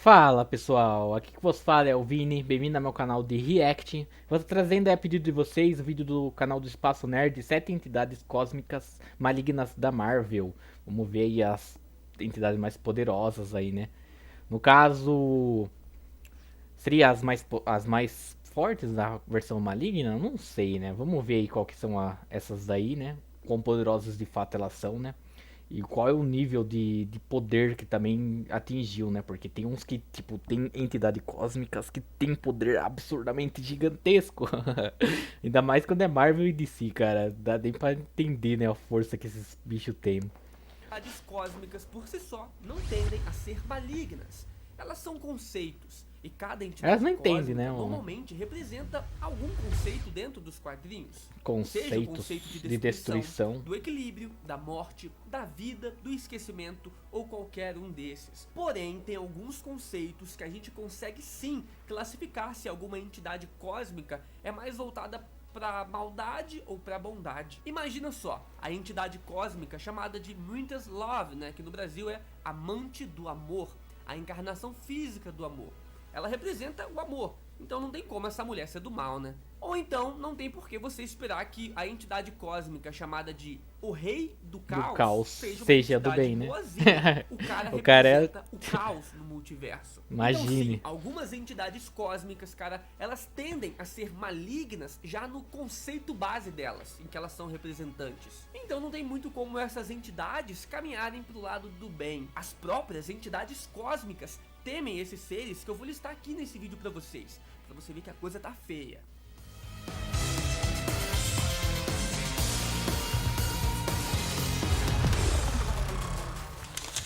Fala pessoal, aqui que vos fala é o Vini, bem-vindo ao meu canal de React. Vou estar trazendo a pedido de vocês o vídeo do canal do Espaço Nerd, 7 entidades cósmicas malignas da Marvel. Vamos ver aí as entidades mais poderosas aí, né? No caso, seria as mais fortes da versão maligna? Não sei, né? Vamos ver aí qual que são essas daí, né? Quão poderosas de fato elas são, né? E qual é o nível de poder que também atingiu, né? Porque tem uns que, tipo, tem entidades cósmicas que tem poder absurdamente gigantesco. Ainda mais quando é Marvel e DC, cara. Dá nem pra entender, né? A força que esses bichos têm. Entidades cósmicas por si só não tendem a ser malignas. Elas são conceitos, e cada Elas entidade não entendem, né? cósmica normalmente representa algum conceito dentro dos quadrinhos. Seja o Conceitos conceito de de destruição, destruição. do equilíbrio, da morte, da vida, do esquecimento ou qualquer um desses. Porém, tem alguns conceitos que a gente consegue sim classificar se alguma entidade cósmica é mais voltada pra maldade ou pra bondade. Imagina só, a entidade cósmica chamada de Muitas Love, né, que no Brasil é amante do amor, a encarnação física do amor. Ela representa o amor, então não tem como essa mulher ser do mal, né? Ou então não tem por que você esperar que a entidade cósmica chamada de o Rei do Do Caos caos seja uma seja do entidade bem, né? boazinha. O cara O cara é. representa o caos no multiverso. Então sim, Imagine. algumas entidades cósmicas, cara, elas tendem a ser malignas já no conceito base delas, em que elas são representantes. Então não tem muito como essas entidades caminharem pro lado do bem. As próprias entidades cósmicas temem esses seres que eu vou listar aqui nesse vídeo pra vocês ver que a coisa tá feia.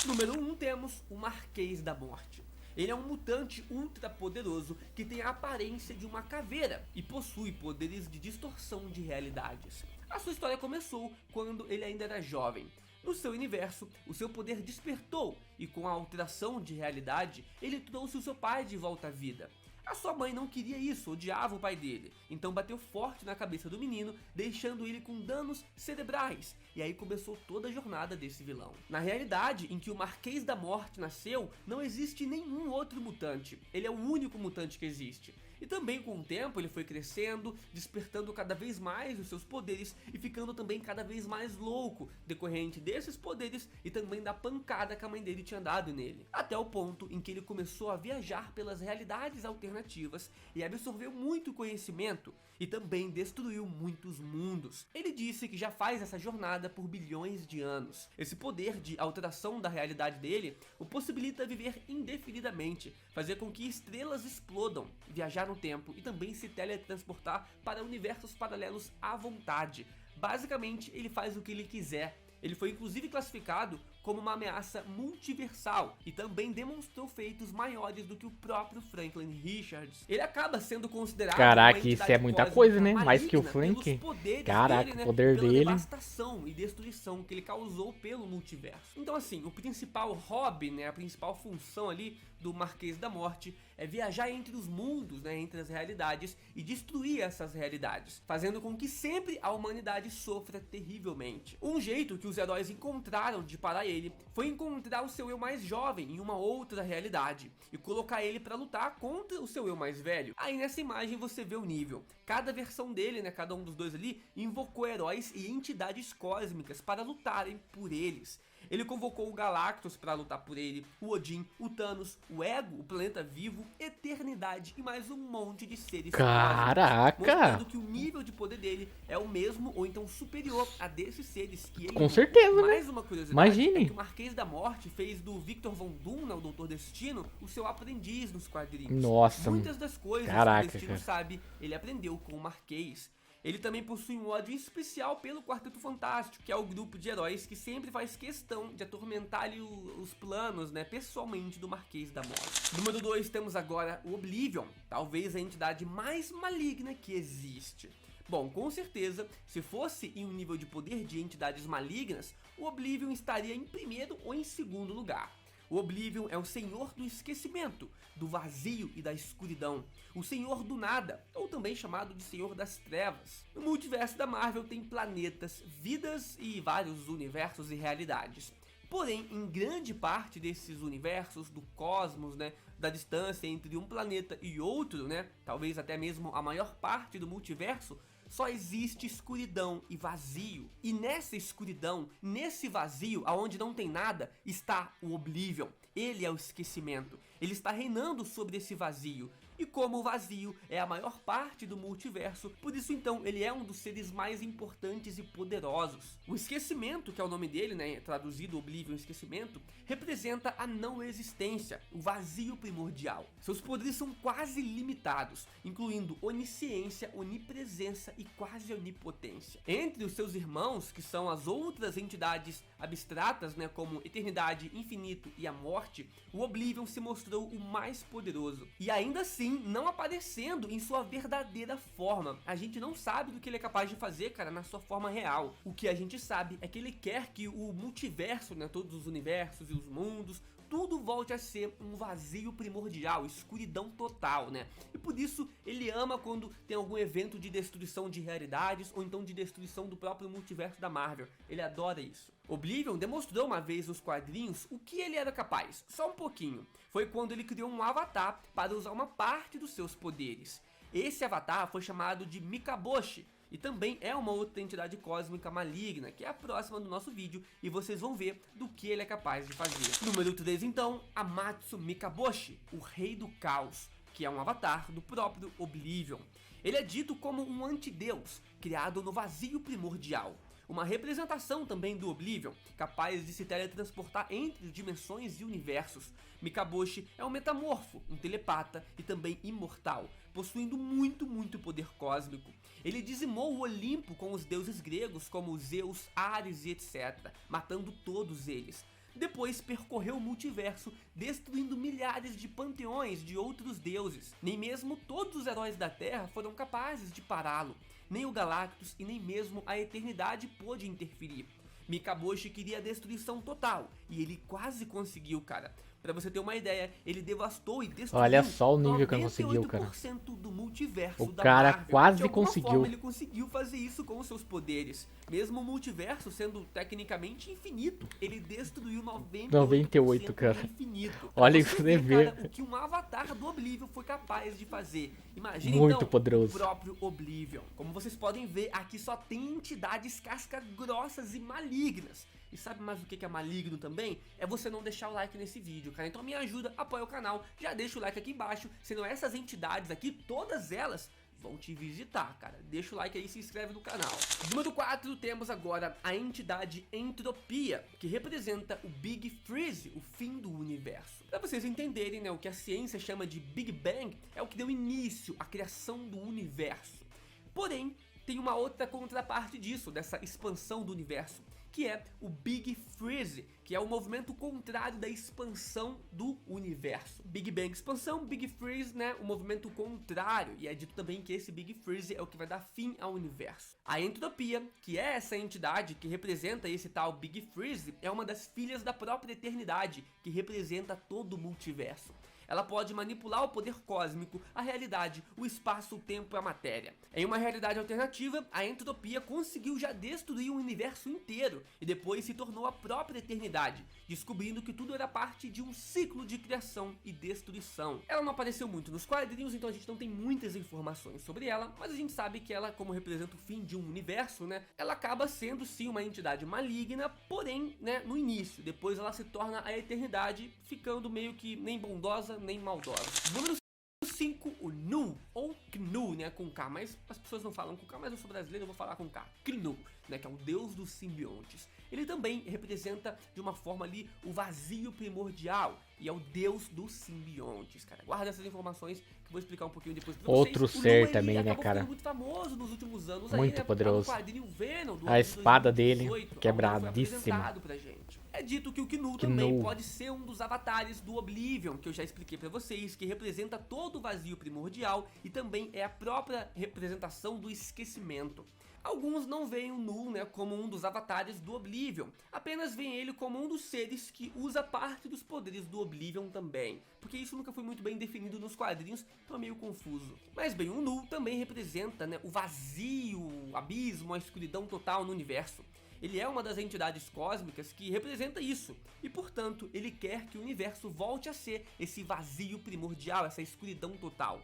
Número 1 temos o Marquês da Morte. Ele é um mutante ultra poderoso que tem a aparência de uma caveira e possui poderes de distorção de realidades. A sua história começou quando ele ainda era jovem. No seu universo, o seu poder despertou e com a alteração de realidade, ele trouxe o seu pai de volta à vida. A sua mãe não queria isso, odiava o pai dele, então bateu forte na cabeça do menino, deixando ele com danos cerebrais, e aí começou toda a jornada desse vilão. Na realidade, em que o Marquês da Morte nasceu, não existe nenhum outro mutante, ele é o único mutante que existe. E também com o tempo ele foi crescendo, despertando cada vez mais os seus poderes e ficando também cada vez mais louco, decorrente desses poderes e também da pancada que a mãe dele tinha dado nele. Até o ponto em que ele começou a viajar pelas realidades alternativas e absorveu muito conhecimento e também destruiu muitos mundos. Ele disse que já faz essa jornada por bilhões de anos. Esse poder de alteração da realidade dele o possibilita viver indefinidamente, fazer com que estrelas explodam, viajar no tempo e também se teletransportar para universos paralelos à vontade. Basicamente, ele faz o que ele quiser. Ele foi inclusive classificado como uma ameaça multiversal e também demonstrou feitos maiores do que o próprio Franklin Richards. Ele acaba sendo considerado Caraca, uma isso é entidade muita cósmica coisa, né? Mais que o maligna Frank. pelos poderes Caraca, dele, o né? poder Pela dele. devastação e destruição que ele causou pelo multiverso. Então assim, o principal hobby, né, a principal função ali do Marquês da Morte é viajar entre os mundos, né, entre as realidades e destruir essas realidades, fazendo com que sempre a humanidade sofra terrivelmente. Um jeito que os heróis encontraram de parar ele foi encontrar o seu eu mais jovem em uma outra realidade e colocar ele para lutar contra o seu eu mais velho. Aí nessa imagem você vê o nível. Cada versão dele, né, cada um dos dois ali, invocou heróis e entidades cósmicas para lutarem por eles. Ele convocou o Galactus para lutar por ele, o Odin, o Thanos, o Ego, o planeta vivo, Eternidade e mais um monte de seres Caraca! cósmicos, mostrando que o nível de poder dele é o mesmo ou então superior a desses seres que ele Com invocou. certeza, né? Mais uma curiosidade é Imagine. que o Marquês da Morte fez do Victor Von Doom, né, o Doutor Destino, o seu aprendiz nos quadrinhos. Nossa, Muitas das coisas caraca, que o Destino cara. sabe, ele aprendeu com o Marquês. Ele também possui um ódio especial pelo Quarteto Fantástico, que é o grupo de heróis que sempre faz questão de atormentar ali os planos, né, pessoalmente do Marquês da Morte. Número 2 temos agora o Oblivion, talvez a entidade mais maligna que existe. Bom, com certeza, se fosse em um nível de poder de entidades malignas, o Oblivion estaria em primeiro ou em segundo lugar. O Oblivion é o senhor do esquecimento, do vazio e da escuridão, o senhor do nada, ou também chamado de senhor das trevas. No multiverso da Marvel tem planetas, vidas e vários universos e realidades. Porém, em grande parte desses universos, do cosmos, né, da distância entre um planeta e outro, né, talvez até mesmo a maior parte do multiverso, só existe escuridão e vazio. E nessa escuridão, nesse vazio, aonde não tem nada, está o Oblivion. Ele é o esquecimento. Ele está reinando sobre esse vazio. E como o vazio é a maior parte do multiverso, por isso então ele é um dos seres mais importantes e poderosos. O esquecimento, que é o nome dele, né, traduzido Oblivion, esquecimento, representa a não existência, o vazio primordial. Seus poderes são quase ilimitados, incluindo onisciência, onipresença e quase onipotência. Entre os seus irmãos, que são as outras entidades abstratas, né, como eternidade, infinito e a morte, o Oblivion se mostrou o mais poderoso. E ainda assim, não aparecendo em sua verdadeira forma. A gente não sabe do que ele é capaz de fazer, cara, na sua forma real. O que a gente sabe é que ele quer que o multiverso, né, todos os universos e os mundos, tudo volte a ser um vazio primordial, escuridão total, né? E por isso ele ama quando tem algum evento de destruição de realidades ou então de destruição do próprio multiverso da Marvel. Ele adora isso. Oblivion demonstrou uma vez nos quadrinhos o que ele era capaz, só um pouquinho. Foi quando ele criou um avatar para usar uma parte dos seus poderes. Esse avatar foi chamado de Mikaboshi, e também é uma outra entidade cósmica maligna, que é a próxima do nosso vídeo, e vocês vão ver do que ele é capaz de fazer. Número 3 então, Amatsu Mikaboshi, o Rei do Caos, que é um avatar do próprio Oblivion. Ele é dito como um antideus, criado no vazio primordial. Uma representação também do Oblivion, capaz de se teletransportar entre dimensões e universos. Mikaboshi é um metamorfo, um telepata e também imortal, possuindo muito poder cósmico. Ele dizimou o Olimpo com os deuses gregos como Zeus, Ares e etc., matando todos eles. Depois percorreu o multiverso, destruindo milhares de panteões de outros deuses. Nem mesmo todos os heróis da Terra foram capazes de pará-lo. Nem o Galactus e nem mesmo a Eternidade pôde interferir. Mikaboshi queria a destruição total, e ele quase conseguiu, cara. Pra você ter uma ideia, ele devastou e destruiu. Olha só o nível que ele conseguiu, cara. 98% do multiverso O da cara Marvel. quase De alguma conseguiu. forma, ele conseguiu fazer isso com os seus poderes. Mesmo o multiverso sendo tecnicamente infinito, ele destruiu 98, cara. do infinito. Olha Pra isso, ver, ver. cara, o que um avatar do Oblivion foi capaz de fazer. Imagina Muito então poderoso. o próprio Oblivion. Como vocês podem ver, aqui só tem entidades casca grossas e malignas. E sabe mais o que é maligno também? É você não deixar o like nesse vídeo, cara. Então me ajuda, apoia o canal, já deixa o like aqui embaixo. Senão essas entidades aqui, todas elas vão te visitar, cara. Deixa o like aí e se inscreve no canal. Número 4, temos agora a entidade Entropia, que representa o Big Freeze, o fim do universo. Pra vocês entenderem, né, o que a ciência chama de Big Bang é o que deu início à criação do universo. Porém, tem uma outra contraparte disso, dessa expansão do universo, que é o Big Freeze, que é o movimento contrário da expansão do universo. Big Bang expansão, Big Freeze, né, o movimento contrário, e é dito também que esse Big Freeze é o que vai dar fim ao universo. A Entropia, que é essa entidade que representa esse tal Big Freeze, é uma das filhas da própria eternidade, que representa todo o multiverso. Ela pode manipular o poder cósmico, a realidade, o espaço, o tempo e a matéria. Em uma realidade alternativa, a Entropia conseguiu já destruir o universo inteiro e depois se tornou a própria eternidade, descobrindo que tudo era parte de um ciclo de criação e destruição. Ela não apareceu muito nos quadrinhos, então a gente não tem muitas informações sobre ela, mas a gente sabe que ela, como representa o fim de um universo, né, ela acaba sendo sim uma entidade maligna, porém, né, no início, depois ela se torna a eternidade, ficando meio que nem bondosa, nem maldosa. Número 5, o Nu, ou Knu, né, com K, mas as pessoas não falam com K, mas eu sou brasileiro, eu vou falar com K. Knu, né, que é o deus dos simbiontes. Ele também representa, de uma forma ali, o vazio primordial, e é o deus dos simbiontes, cara. Guarda essas informações que eu vou explicar um pouquinho depois pra vocês. Outro ser também, né, cara? Muito famoso nos últimos anos, muito aí, né, poderoso. no quadrinho Venom, do a espada 2018, dele, quebradíssima. foi apresentado pra gente. É dito que o Knu também pode ser um dos avatares do Oblivion, que eu já expliquei pra vocês, que representa todo o vazio primordial e também é a própria representação do esquecimento. Alguns não veem o Nu, né, como um dos avatares do Oblivion, apenas veem ele como um dos seres que usa parte dos poderes do Oblivion também, porque isso nunca foi muito bem definido nos quadrinhos, então é meio confuso. Mas bem, o Nu também representa, né, o vazio, o abismo, a escuridão total no universo. Ele é uma das entidades cósmicas que representa isso, e portanto ele quer que o universo volte a ser esse vazio primordial, essa escuridão total.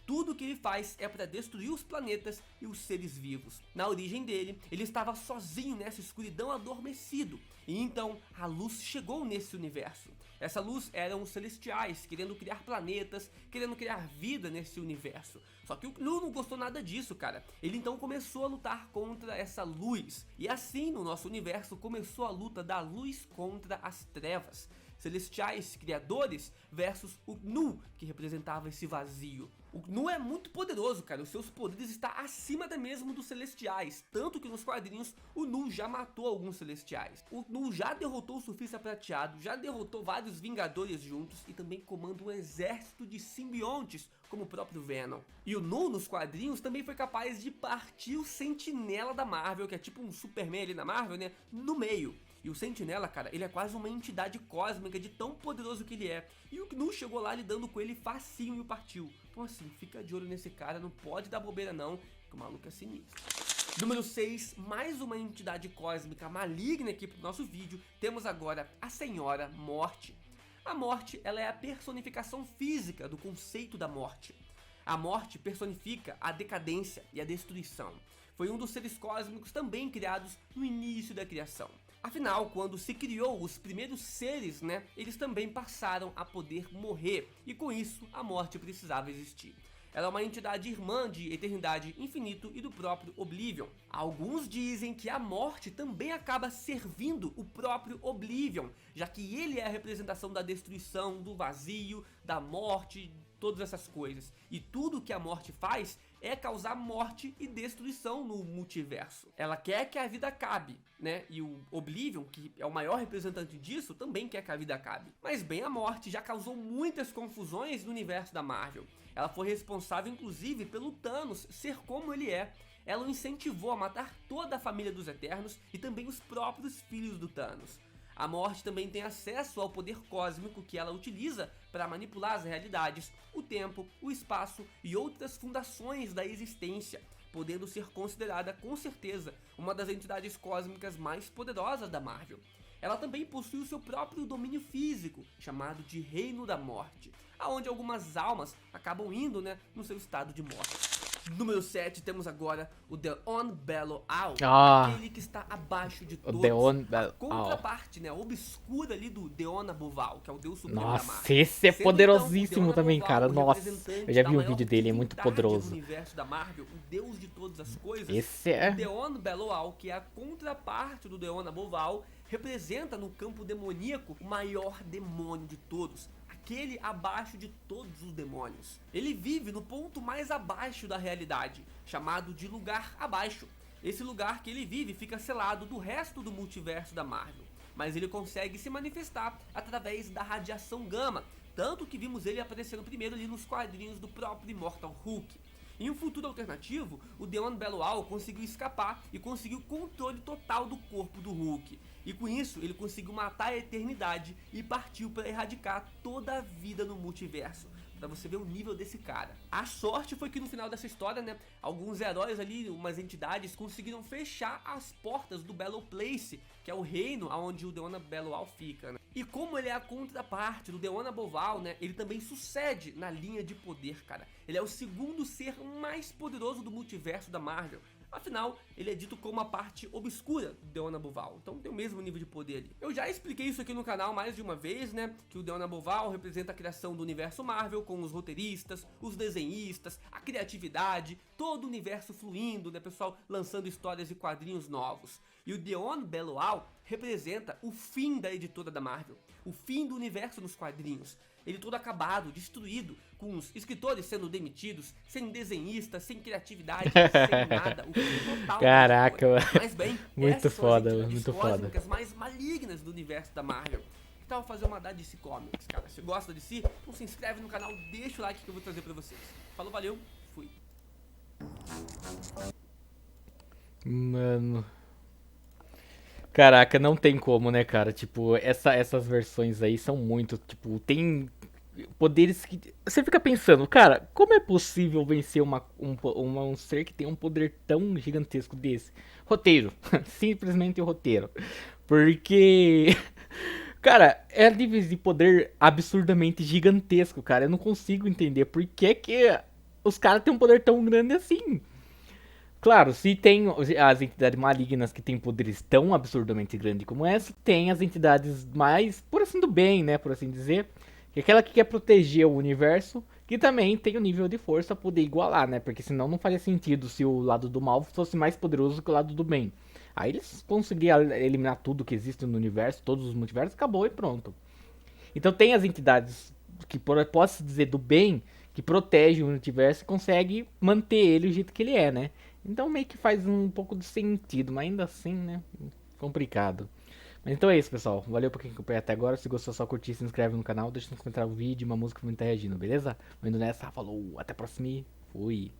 Tudo que ele faz é para destruir os planetas e os seres vivos. Na origem dele, ele estava sozinho nessa escuridão, adormecido. E então a luz chegou nesse universo. Essa luz eram os celestiais, querendo criar planetas, querendo criar vida nesse universo. Só que o Knu não gostou nada disso, cara. Ele então começou a lutar contra essa luz. E assim, no nosso universo, começou a luta da luz contra as trevas. Celestiais, criadores, versus o Knu, que representava esse vazio. O Knu é muito poderoso, cara, os seus poderes estão acima até mesmo dos celestiais, tanto que nos quadrinhos o Knu já matou alguns celestiais. O Knu já derrotou o Surfista Prateado, já derrotou vários Vingadores juntos e também comanda um exército de simbiontes, como o próprio Venom. E o Knu nos quadrinhos também foi capaz de partir o Sentinela da Marvel, que é tipo um Superman ali na Marvel, né, no meio. E o Sentinela, cara, ele é quase uma entidade cósmica de tão poderoso que ele é. E o Knu chegou lá lidando com ele facinho e o partiu. Então assim, fica de olho nesse cara, não pode dar bobeira não, que o maluco é sinistro. Número 6, mais uma entidade cósmica maligna aqui pro nosso vídeo. Temos agora a Senhora Morte. A Morte, ela é a personificação física do conceito da morte. A morte personifica a decadência e a destruição. Foi um dos seres cósmicos também criados no início da criação. Afinal, quando se criou os primeiros seres, né, eles também passaram a poder morrer, e com isso a morte precisava existir. Ela é uma entidade irmã de Eternidade, Infinito e do próprio Oblivion. Alguns dizem que a morte também acaba servindo o próprio Oblivion, já que ele é a representação da destruição, do vazio, da morte, todas essas coisas. E tudo que a morte faz é causar morte e destruição no multiverso. Ela quer que a vida acabe, né? E o Oblivion, que é o maior representante disso, também quer que a vida acabe. Mas bem, a morte já causou muitas confusões no universo da Marvel. Ela foi responsável, inclusive, pelo Thanos ser como ele é. Ela o incentivou a matar toda a família dos Eternos e também os próprios filhos do Thanos. A morte também tem acesso ao poder cósmico que ela utiliza para manipular as realidades, o tempo, o espaço e outras fundações da existência, podendo ser considerada com certeza uma das entidades cósmicas mais poderosas da Marvel. Ela também possui o seu próprio domínio físico, chamado de Reino da Morte, aonde algumas almas acabam indo, né, no seu estado de morte. Número 7, temos agora o Deon Bello Al, aquele que está abaixo de todos. A contraparte, né, obscura ali do Deon Abuval, que é o deus supremo da Marvel. Nossa, esse é poderosíssimo também, cara. Nossa, eu já vi um vídeo dele, é muito poderoso. Do universo da Marvel, o deus de todas as coisas. Esse é... O Deon Bello Al, que é a contraparte do Deon Abuval, representa no campo demoníaco o maior demônio de todos. Aquele abaixo de todos os demônios. Ele vive no ponto mais abaixo da realidade, chamado de lugar abaixo. Esse lugar que ele vive fica selado do resto do multiverso da Marvel, mas ele consegue se manifestar através da radiação gama, tanto que vimos ele aparecendo primeiro ali nos quadrinhos do próprio Immortal Hulk. Em um futuro alternativo, o Deon Bello Al conseguiu escapar e conseguiu controle total do corpo do Hulk. E com isso, ele conseguiu matar a Eternidade e partiu para erradicar toda a vida no multiverso. Pra você ver o nível desse cara. A sorte foi que no final dessa história, né, alguns heróis ali, umas entidades, conseguiram fechar as portas do Bello Place, que é o reino onde o Deon Bello Al fica, né? E como ele é a contraparte do Deon Abuval, né, ele também sucede na linha de poder, cara. Ele é o segundo ser mais poderoso do multiverso da Marvel. Afinal, ele é dito como a parte obscura do Deon Abuval, então tem o mesmo nível de poder ali. Eu já expliquei isso aqui no canal mais de uma vez, né, que o Deon Abuval representa a criação do universo Marvel, com os roteiristas, os desenhistas, a criatividade, todo o universo fluindo, né, pessoal, lançando histórias e quadrinhos novos. E o Deon Bello Al representa o fim da editora da Marvel, o fim do universo nos quadrinhos. Ele todo acabado, destruído, com os escritores sendo demitidos, sem desenhista, sem criatividade, sem nada. O fim total. Caraca, mas bem, muito foda, muito foda. As mais malignas do universo da Marvel. Que tal fazer uma da DC Comics, cara? Se gosta de DC, então se inscreve no canal, deixa o like que eu vou trazer pra vocês. Falou, valeu, fui. Mano... Caraca, não tem como, né, cara? Tipo, essas versões aí são muito, tipo, tem poderes que. Você fica pensando, cara, como é possível vencer um ser que tem um poder tão gigantesco desse? Roteiro. Simplesmente o roteiro. Porque. Cara, é níveis de poder absurdamente gigantesco, cara. Eu não consigo entender por que os caras têm um poder tão grande assim. Claro, se tem as entidades malignas que têm poderes tão absurdamente grandes como essa, tem as entidades mais, por assim do bem, né, por assim dizer, que é aquela que quer proteger o universo, que também tem o nível de força poder igualar, né, porque senão não faria sentido se o lado do mal fosse mais poderoso que o lado do bem. Aí eles conseguiriam eliminar tudo que existe no universo, todos os multiversos, acabou e pronto. Então tem as entidades que posso dizer do bem, que protegem o universo e consegue manter ele do jeito que ele é, né? Então meio que faz um pouco de sentido, mas ainda assim, né? Complicado. Mas então é isso, pessoal. Valeu por quem acompanhou até agora. Se gostou, só curtir, se inscreve no canal, deixa nos comentários o vídeo, uma música que você tá reagindo, beleza? Vou indo nessa, falou, até a próxima e fui.